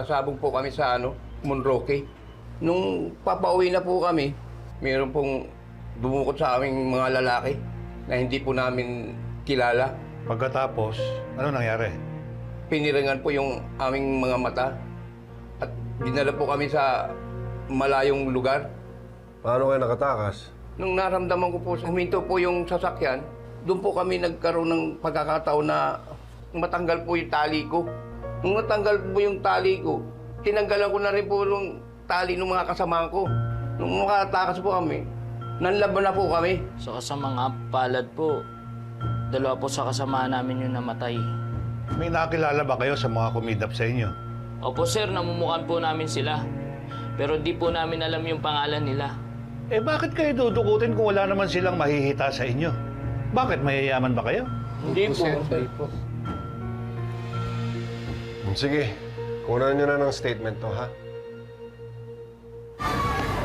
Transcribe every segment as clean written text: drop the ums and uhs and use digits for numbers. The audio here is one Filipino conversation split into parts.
Pasabog po kami sa Monroque. Nung papauwi na po kami, mayroon pong dumukot sa aming mga lalaki na hindi po namin kilala. Pagkatapos, ano nangyari? Piniringan po yung aming mga mata at dinala po kami sa malayong lugar. Paano kayo nakatakas? Nung naramdaman ko po, huminto po yung sasakyan, doon po kami nagkaroon ng pagkakataon na matanggal po yung tali ko. Nung natanggal po yung tali ko, tinanggalan ko na rin po yung tali ng mga kasamahan ko. Nung makatakas po kami, nanlaban na po kami. So kasama nga palad po, dalawa po sa kasama namin yung namatay. May nakilala ba kayo sa mga kumidap sa inyo? Opo sir, namumukan po namin sila. Pero di po namin alam yung pangalan nila. Eh bakit kayo dudukutin kung wala naman silang mahihita sa inyo? Bakit, mayayaman ba kayo? Hindi po. Sige, kunan nyo na ng statement to, ha?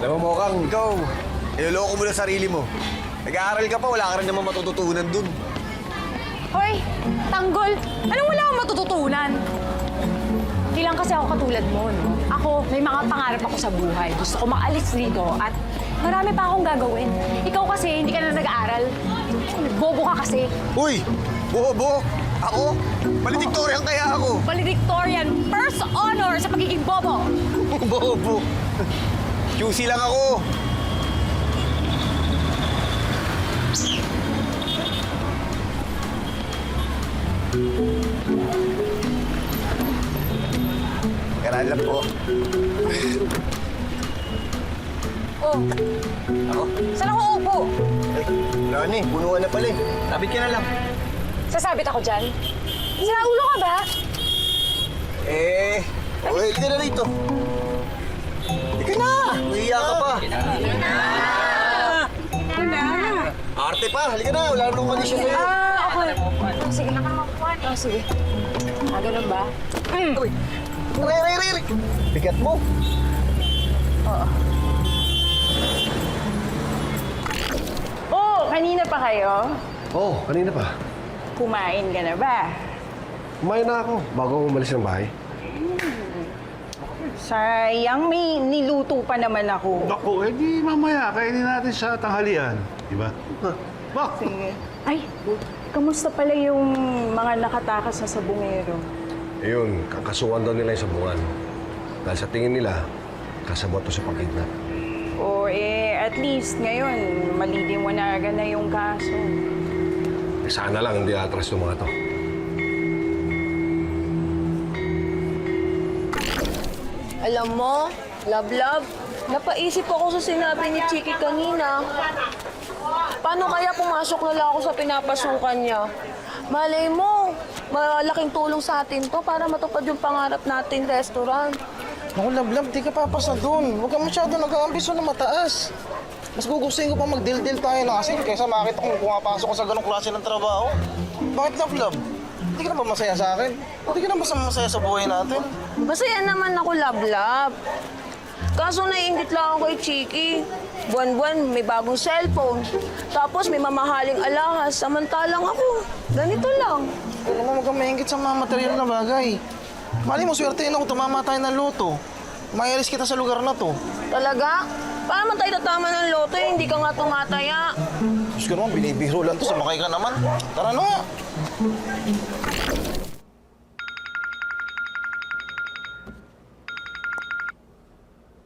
Alam mo, Mokang, ikaw, iloloko mo na sarili mo. Nag-aaral ka pa, wala ka rin naman matututunan dun. Hoy, tanggol! Anong wala akong matututunan? Hindi lang kasi ako katulad mo, no? Ako, may mga pangarap ako sa buhay. Gusto ko makaalis dito at marami pa akong gagawin. Ikaw kasi, hindi ka na nag-aaral. Bobo ka kasi. Uy! Bobo! Ako? Valedictorian kaya ako! Valedictorian, first honor sa pagiging bobo! Bobo! QC lang ako! Kailan lang po. Oh, Ako? saan ako upo? Eh, wala na eh. Punuan na pala eh. Sabit ka na lang. Sasabit ako dyan? Sira ulo ka ba? Uy, hindi na rito. Ika na! Nahiya ka pa. Arte pa, halika na. Wala namang kondisyon sa'yo. Okay. Sige. Sige. Ganun ba? Uy! Ray! Bigat mo. Oh, kanina pa kayo? Oo, kanina pa. Kumain ka na ba? Kumain na ako bago ako umalis ng bahay. Sayang, may niluto pa naman ako. Naku, eh di mamaya, kainin natin sa tanghalian. Di ba? Bak! Sige. Ay, kamusta pala yung mga nakatakas sa sabungero? Ayun, kakasuhan daw nila yung sabungan. Dahil sa tingin nila, kasabot to sa pag-kidnap. O at least ngayon, maliliwanagan na yung kaso. Eh, sana lang hindi atras yung mga to. Alam mo, love, napaisip ako sa sinabi ni Chiki kanina. Paano kaya pumasok na lang ako sa pinapasukan niya? Malay mo, malaking tulong sa atin to para matupad yung pangarap natin restaurant. Naku, Love, di ka papasa doon. Huwag ka masyado nag-aambisyon na mataas. Mas gugustuhin ko pa mag-deal-deal tayo na kasi kaysa makita kong pumapasok ko sa ganong klase ng trabaho. Bakit, Love? Hindi ka na ba masaya sa akin? Hindi ka na ba masaya sa buhay natin? Masaya naman ako, love. Kaso naiingit lang ako kay Chiki. Buwan-buwan, may bagong cellphone. Tapos may mamahaling alahas. Samantalang ako, ganito lang. Huwag naman huwag kang maingit sa mga material na bagay. Mali mo, swertein ako, tumama tayo ng loto. Maialis kita sa lugar na to. Talaga? Paano man tayo tatama ng loto eh? Hindi ka nga tumataya. Diyos ko naman, binibiro lang to, sumakay ka naman. Tara na nga.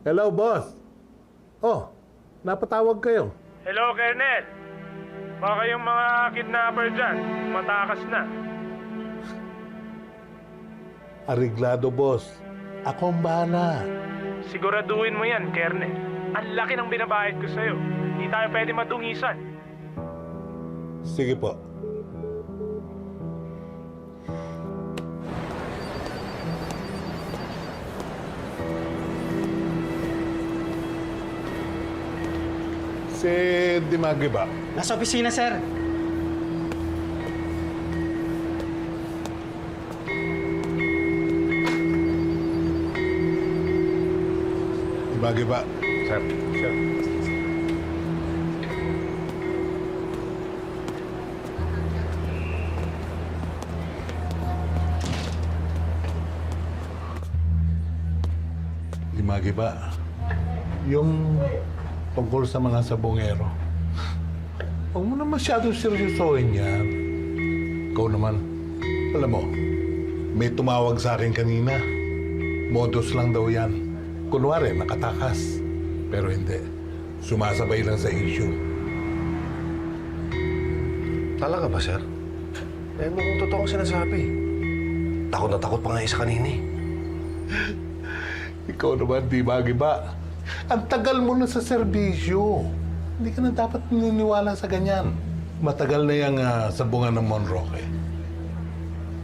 Hello, boss. Oh, napatawag kayo. Hello, Colonel. Baka yung mga kidnapper dyan, matakas na. Ariglado, boss. Ako ang bahala. Siguraduhin mo yan, Colonel. Ang laki ng binabayad ko sa'yo. Hindi tayo pwede madungisan. Sige po. Si Dimagi ba? Nasa opisina, sir. Dimagi ba? Sir. Magiba, yung tungkol sa mga sabongero, huwag mo na masyadong seryosohin yan. Ikaw naman, alam mo, may tumawag sa akin kanina. Modus lang daw yan. Kunwari, nakatakas. Pero hindi. Sumasabay lang sa issue. Talaga ba, sir? Eh, mukhang totoo ang sinasabi. Takot na takot pa nga isa kanina eh. Ikaw naman, di Magiba. Ang tagal mo na sa serbisyo. Hindi ka na dapat naniniwala sa ganyan. Matagal na yung sabungan ng Monroque.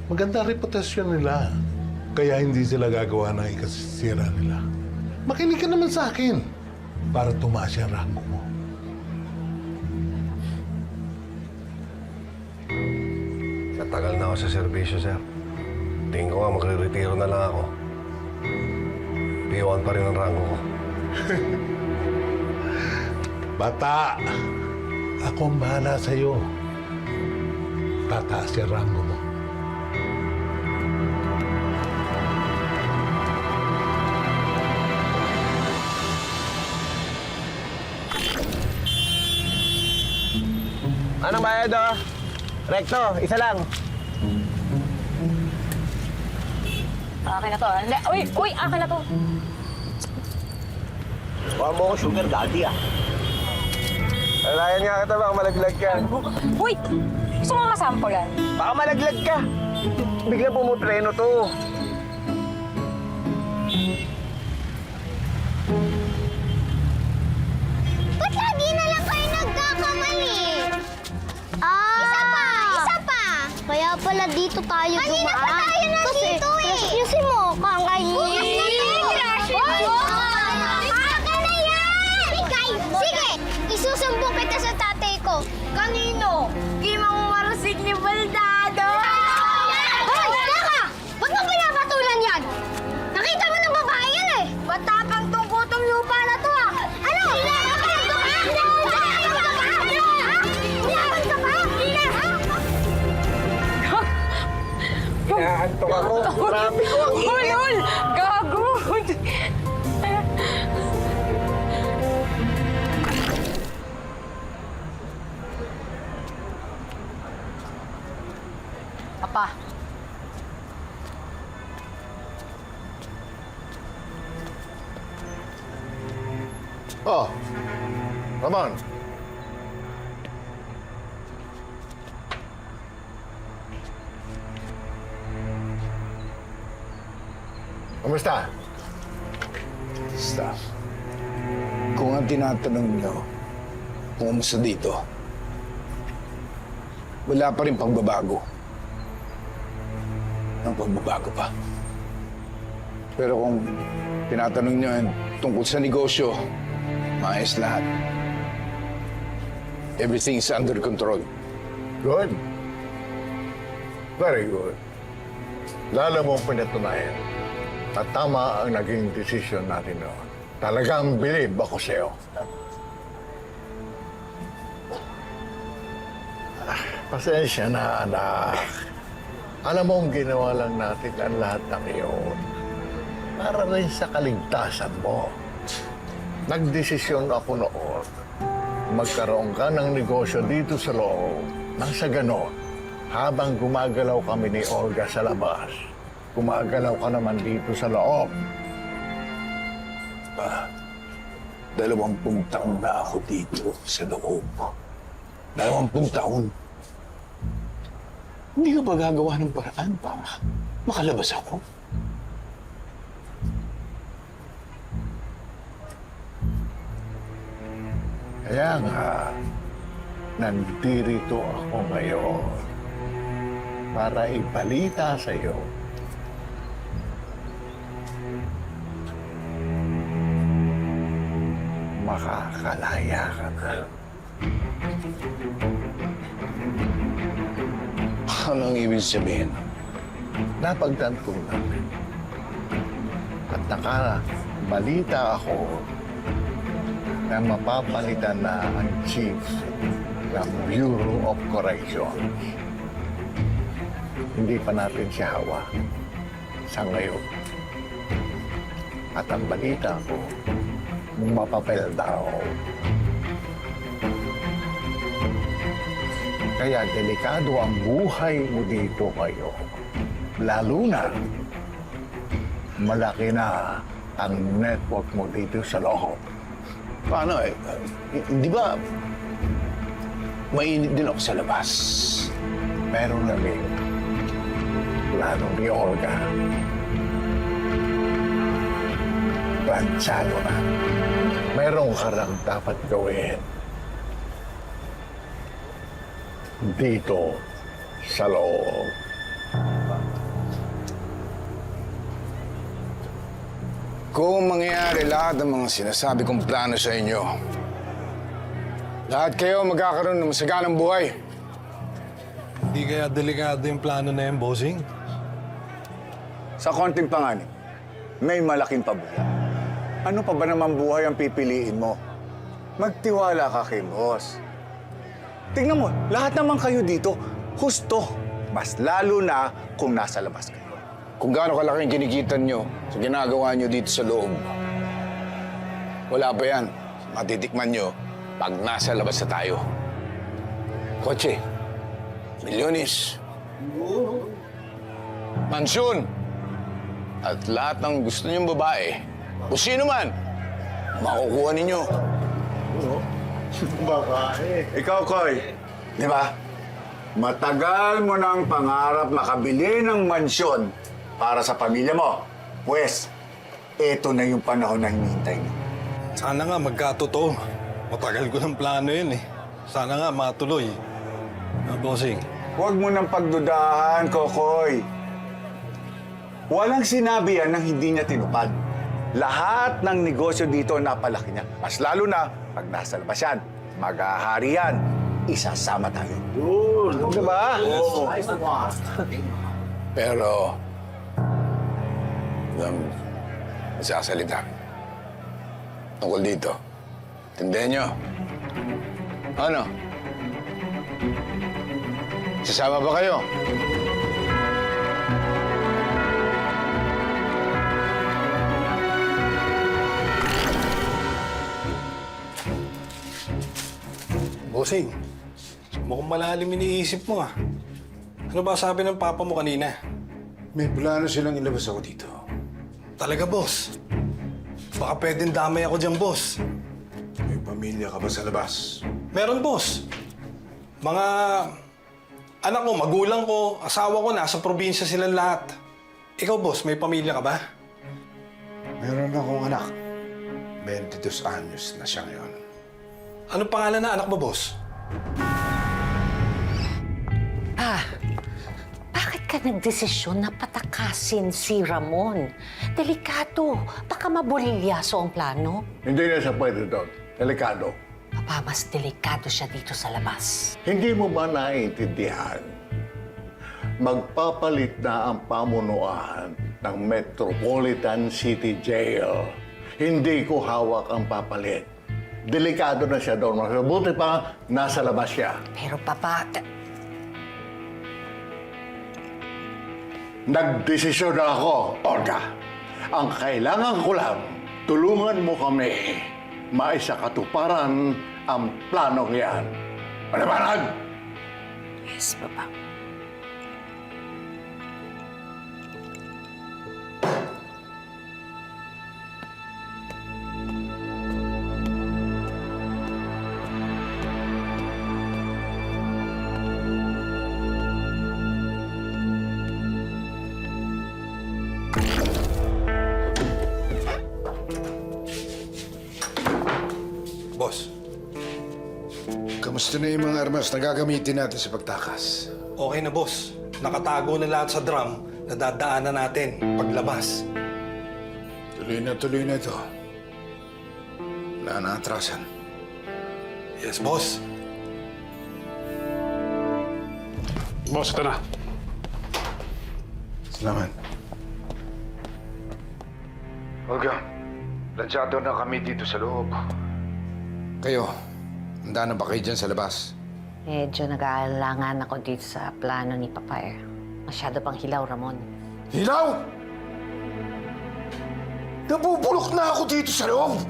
Maganda ang reputasyon nila. Kaya hindi sila gagawa ng ikasisira nila. Makinig ka naman sa akin para tumaas yung rango mo. Natagal na ako sa serbisyo, sir. Tingin ko nga magre-retiro na lang ako. P1 pa rin ang rango ko. Bata, ako ang bahala sa'yo. Tataas yung rango mo. Anong bayad, oh? Recto, isa lang. Akin na to. Hindi. Uy, akin na to. Baka mo ko sugar daddy, ah. Alayan nga kita, baka malaglag ka. Uy! Gusto mo masampulan? Baka malaglag ka. Bigla pumutreno to. Ba't lagi na lang kayo nagkakamali? Isa pa! Kaya pala dito tayo dumaan. Kanina pa tayo nandito eh! Ayusin mo, kakainin. Akin na yan! Sige, isusumbong kita sa tatay ko. Kanino? Di mamarasig ni Baldado. Hoy, teka! Ba't mo pinapatulan yan? Nakita mo ng babae yan eh! Matapang tong kutong lupa na to ah! Ano? Antok ako. Grabe ko ang Ulol! Gago! Papa. Oh, Ramon. Kumusta? Staff, kung ang tinatanong nyo kung kumusta dito, wala pa rin pagbabago. Ang pagbabago pa. Pero kung tinatanong nyo yan tungkol sa negosyo, maayos lahat. Everything's under control. Good. Very good. Lalo mong pinatunayan at tama ang naging desisyon natin noon. Talagang believe ako sa'yo. Pasensya na, anak. Alam mo, ginawa lang natin ang lahat ng iyon para rin sa kaligtasan mo. Nagdesisyon ako noon. Magkaroon ka ng negosyo dito sa loob. Nang sa ganon, habang gumagalaw kami ni Olga sa labas, gumagalaw ka naman dito sa loob. 20 taon na ako dito sa loob. 20 taon. Hindi ka ba gagawa ng paraan para makalabas ako? Kaya nga, nandito ako ngayon para ibalita sa iyo makakalaya ka na. Anong ibig sabihin? Napagtanto namin at nakabalita ako na mapapalitan na ang chief ng Bureau of Corrections. Hindi pa natin siya hawak sa ngayon. At ang balita ko, mapapel daw. Kaya delikado ang buhay mo dito kayo. Lalo na, malaki na ang network mo dito sa loob. Paano eh? Di ba mainit din ako sa labas? Meron na rin plano ni Olga. Planchado na. Meron ka lang dapat gawin. Dito sa loob. Kung mangyayari lahat ng mga sinasabi kong plano sa inyo, lahat kayo magkakaroon ng masaganang buhay. Hindi kaya delikado yung plano na yan, bossing? Sa konting panganib, may malaking pabuya. Ano pa ba naman buhay ang pipiliin mo? Magtiwala ka kay boss. Tingnan mo, lahat naman kayo dito, husto. Mas lalo na kung nasa labas kayo. Kung gaano kalaki yung kinikitan nyo sa ginagawa nyo dito sa loob, wala pa yan. Matitikman nyo pag nasa labas na tayo. Kotse, milyones, mansyon, at lahat ng gusto nyong babae, o sino man, makukuha ninyo. Babae. Ikaw, Koy, di ba? Matagal mo nang pangarap makabili ng mansyon para sa pamilya mo. Pwes, eto na yung panahon na hinihintay mo. Sana nga magkatotoo. Matagal ko ng plano yun eh. Sana nga matuloy. Bossing. Huwag mo nang pagdudahan, Kokoy. Walang sinabi yan nang hindi niya tinupad. Lahat ng negosyo dito napalaki niya. Mas lalo na pag nasa labas yan, maghahari yan. Isasama tayo. Diba? Oo. Pero, sasalita. Tungkol dito. Tindihan nyo. Ano? Sasama ba kayo? Bossing, mukhang malalim iniisip mo ah. Ano ba sabi ng papa mo kanina? May plano silang ilabas ako dito. Talaga, boss. Baka pwedeng damay ako dyan, boss. May pamilya ka ba sa labas? Meron, boss. Mga anak ko, magulang ko, asawa ko, nasa probinsya silang lahat. Ikaw, boss, may pamilya ka ba? Meron akong anak. 22 anyos na siya ngayon. Anong pangalan na anak mo, boss? Bakit ka nagdesisyon na patakasin si Ramon? Delikado. Baka mabulilyaso ang plano. Hindi na siya pwede doon. Delikado. Papa, mas delikado siya dito sa labas. Hindi mo ba naiintindihan? Magpapalit na ang pamunuan ng Metropolitan City Jail. Hindi ko hawak ang papalit. Delikado na siya doon. Mabuti pa, nasa labas siya. Pero Papa, Nagdesisyon na ako, Olga. Ang kailangan ko lang, tulungan mo kami maisakatuparan ang planong yan. Paliwanag! yes, Papa. Boss, Kamusta na yung mga armas na gagamitin natin sa pagtakas? okay na, boss. Nakatago na lahat sa drum na dadaanan natin paglabas. Tuloy na ito. Wala na atrasan. Yes, boss. Boss, ito na. Salamat. Olga, lansyado na kami dito sa loob. Kayo, handa na ba kayo dyan sa labas? Medyo nag-aalangan ako dito sa plano ni Papa Masyado pang hilaw, Ramon. Hilaw! Nabubulok na ako dito sa loob.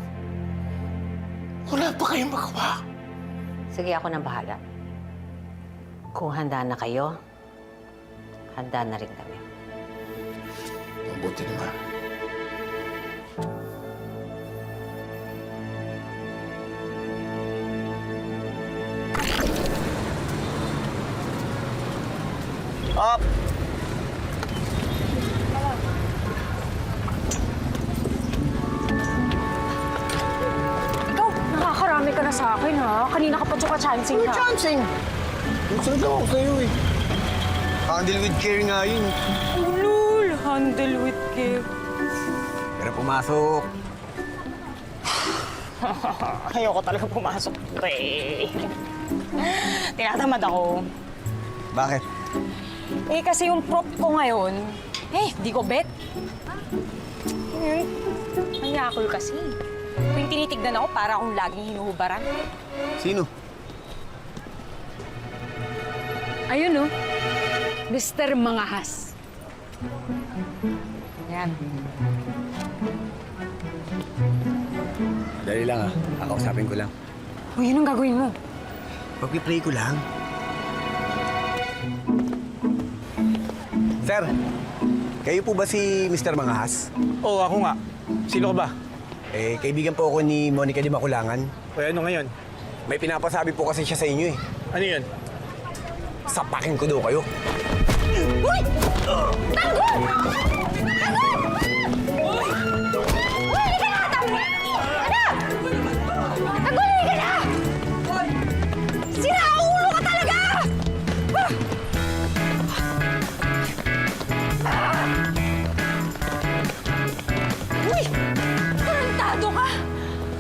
Wala pa kayong magawa. Sige, ako nang bahala. Kung handa na kayo, handa na rin kami. Mabuti naman. Up! Ikaw, nakakarami ka na sa akin, ha? Kanina ka pa tsaka-chancing ka. Chancing! Gusto lang ako sa'yo eh. Handle with care nga yun. Ulul, handle with care. Pero pumasok. Ayoko talaga pumasok, pre. Tinatamad ako. Bakit? Eh, kasi yung prop ko ngayon, di ko bet. Manyakol kasi. Kung tinitignan ako, para akong laging hinuhubaran. Sino? Ayun, Mr. Mangahas. Yan. Dali lang Kakausapin ko lang. Uy, yun ang gagawin mo. Pag-pray ko lang. Sir, kayo po ba si Mr. Mangahas? Oo, ako nga. Sino ka ba? Kaibigan po ako ni Monica Di Makulangan. O ano ngayon? May pinapasabi po kasi siya sa inyo eh. Ano yun? Sapakin ko daw kayo. Uy! Tanggol! Tanggol! Uy! Uy, halika na! Tanggol! Tanggol, halika na! Sira ang ulo ka talaga! Uy! Tarantado ka!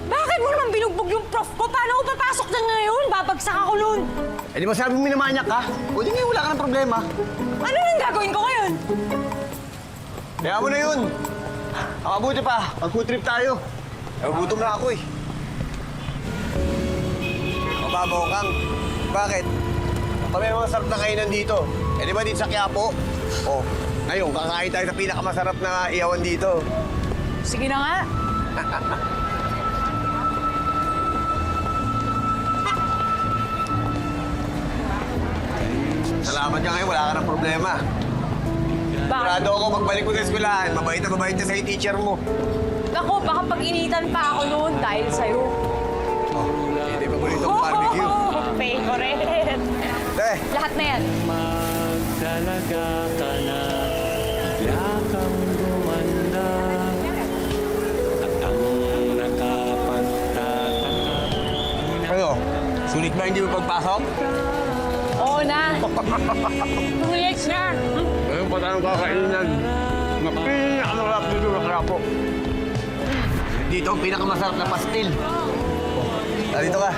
Bakit mo naman binugbog yung prof ko? Paano ako papasok na ngayon? Babagsak ako nun! Eh di ba sabi mo minamanyak ka? O di ngayon wala ka ng problema. Ano nang gagawin ko ngayon? Kaya mo na yun. Ang mabuti pa, mag-food trip tayo. Nagugutom na ako eh. Mababaw kang. Bakit? Kami mga masarap na kainan dito. Eh di ba dito sa Quiapo? Oh, ngayon kakain tayo sa pinakamasarap na iyawan dito. Sige na nga. Salamat ka ngayon, wala ka ng problema. Sigurado ako pagbalik mo sa eskwelahan, mabait na mabait ka sa'yo teacher mo. Naku, baka pag-initan pa ako noon dahil sa'yo. Oh, hindi pa paborito kong barbecue. Favorite. Lahat na yan. Magdalaga ka na, yakang dumanda, at ang nakapagtataka. Ano? Sulit ba hindi mo pagpasok? Oo na. 2 years na. Ngayon pa tayong kakainan. Na pinakamasarap dito sa Quiapo. Dito ang pinakamasarap na pastil. Dito ka.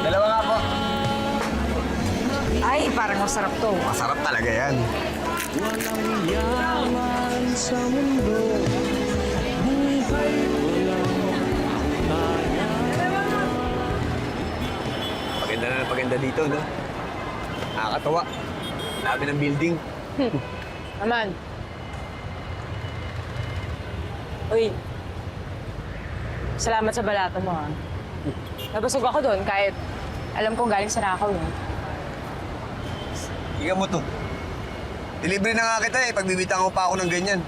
Dalawa nga po. Ay, parang masarap to. Masarap talaga yan. Walang yaman sa mundo, buhay walang Paganda na paganda dito, no? Nakakatawa. Dami ng building. Naman. Uy. Salamat sa balata mo, ha. Nabusog ako doon kahit alam kong galing sa nakaw, no? Higa mo to. Delivery na nga kita eh. Pagbibitang ko pa ako ng ganyan.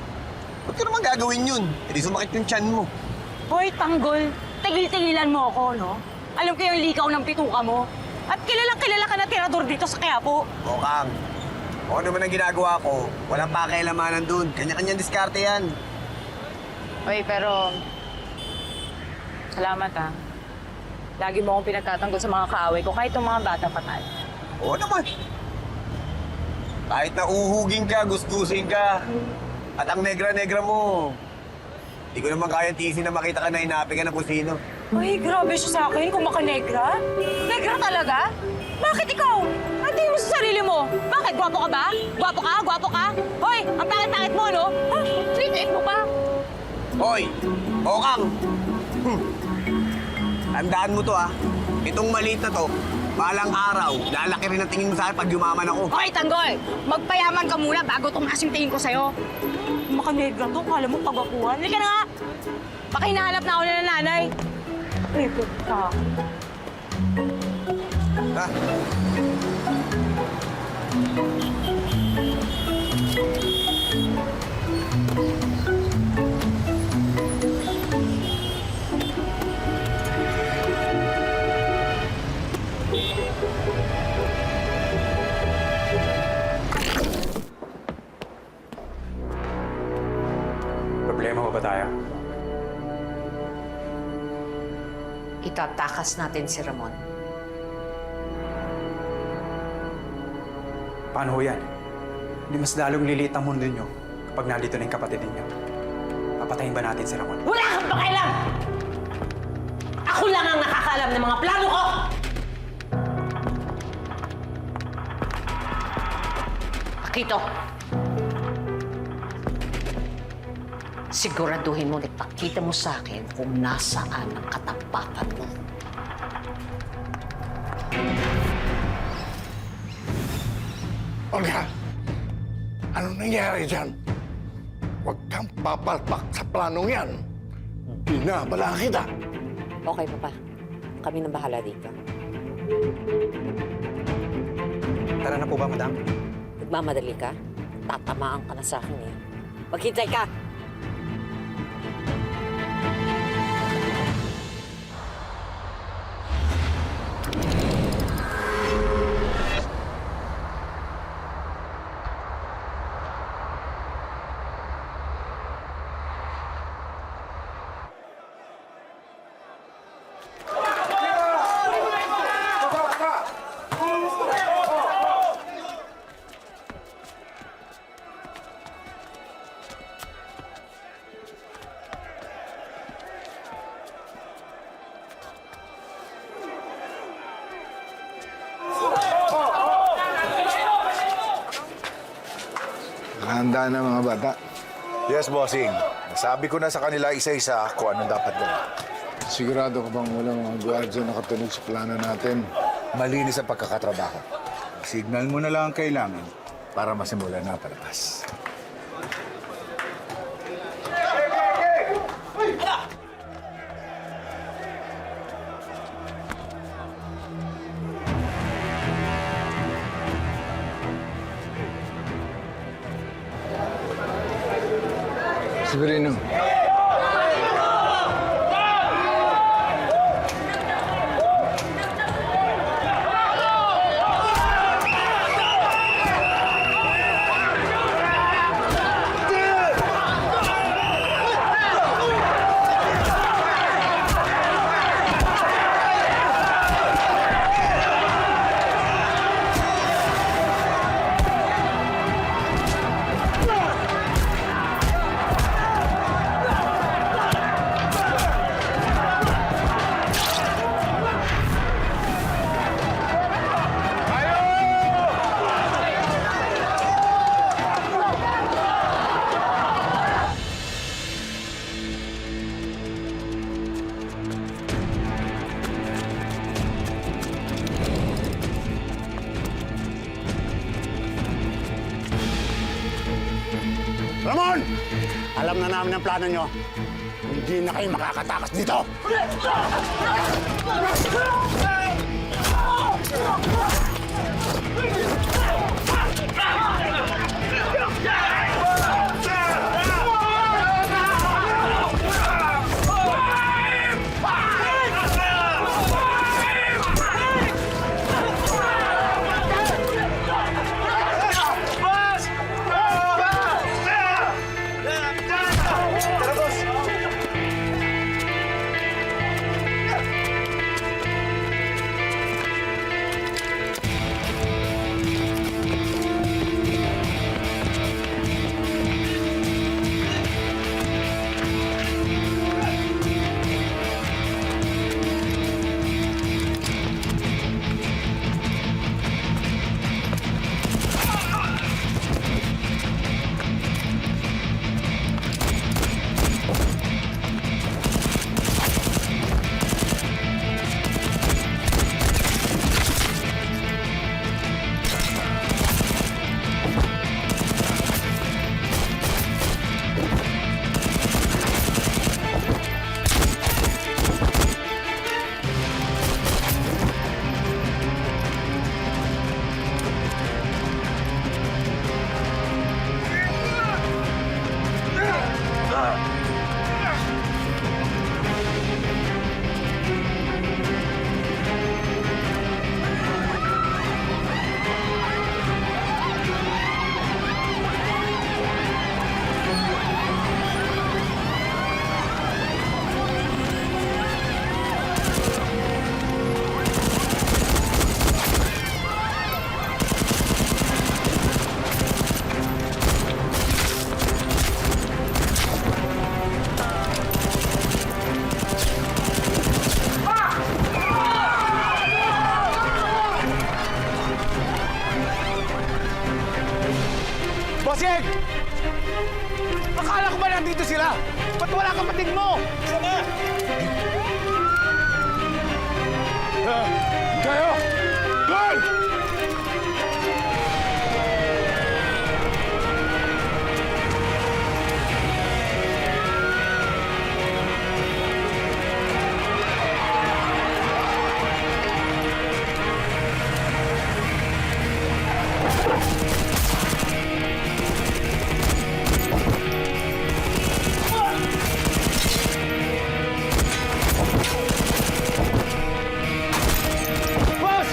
Ba't ko naman gagawin yun? E di sumakit yung tiyan mo. Hoy, tanggol. Tigil-tigilan mo ako, no? Alam ko yung likaw ng pituka mo. At kilalang-kilala ka na tirador dito sa Quiapo. O, Kang. O ano naman ang ginagawa ko, walang pakialamanan dun. Kanya-kanyang diskarte yan. Hoy, pero... Salamat, ha. Lagi mo akong pinagtatanggol sa mga kaaway ko, kahit yung mga bata pa tayo. Oo naman. Kahit na uhugin ka, gustusin ka, at ang negra-negra mo, di ko naman kaya tiisin na makita ka na inapi ka na kung sino. Ay, grabe siya sa akin kung maka-negra. Negra talaga? Bakit ikaw? Ang tingin mo sa sarili mo? Bakit? Gwapo ka ba? Gwapo ka? Gwapo ka? Hoy, ang pangit-pangit mo, no? Ha? Treat mo pa? Hoy! Okang! Tandaan mo to, ha? Itong maliit na to, balang araw, lalaki rin ang tingin mo sa akin pag yumaman ako. Hoy, tanggol! Magpayaman ka muna bago tumaas yung tingin ko sa'yo. Makanegra to, kala mo pagwakuhan. Halika na nga! Baka hinahanap na ako ng nanay. Report ka. Ha? Problema ba tayo? Itatakas natin si Ramon. Paano ho yan? Hindi mas lalong liliit ang mundo nyo kapag nandito na yung kapatid ninyo. Papatayin ba natin si Ramon? Wala kang pakialam! Ako lang ang nakakaalam ng mga plano ko! Akito, siguraduhin mo na ipakita mo sa akin kung nasaan ang katapatan mo. Olga, anong nangyari dyan? Huwag kang papalpak sa planong yan. Binabala kita. Okay, Papa. Kami nang bahala dito. Tara na po ba, madam? Nagmamadali ka? Tatamaan ka na sa akin eh. Maghintay ka! Handa na mga bata. Yes, bossing. Nasabi ko na sa kanila isa-isa kung anong dapat gawin. Sigurado ka bang walang mga gwardiya nakatunog sa plano natin? Malinis ang pagkakatrabaho. Signal mo na lang ang kailangan para masimulan na palabas. Severino. Ramon! Alam na namin ang plano nyo. Hindi na kayo makakatakas dito! sila? Ba't wala kapatid mo? Sama! Kayo! Doon! Boss!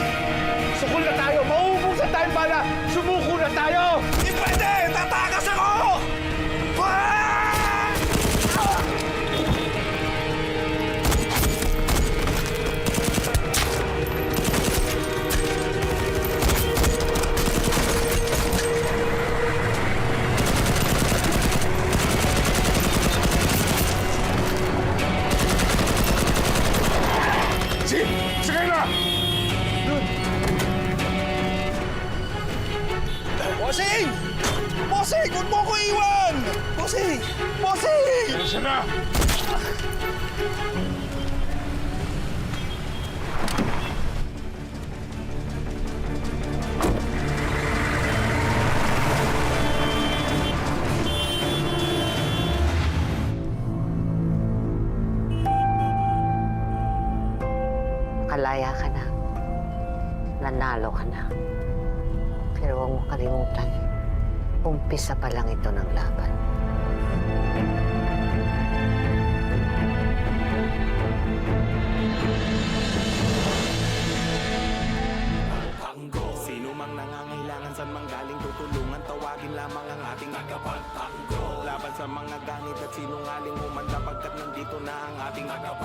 Sukul na tayo! Mauubusan tayong bala! Sumuko na tayo! Hindi pwede! Tatakas ako! Sige na! Bossing! Bossing! Huwag mo ko iwan! Bossing! Bossing! Sige na! Kalaya ka na. Nanalo ka na. Pero huwag mo kalimutan, umpisa pa lang ito ng laban. Sino mang nangangailangan sa manggaling tutulungan, tawagin lamang ang ating tagapagtanggol. Laban sa mga ganit at sinungaling, humanda pagkat nandito na ang ating tagapagtanggol.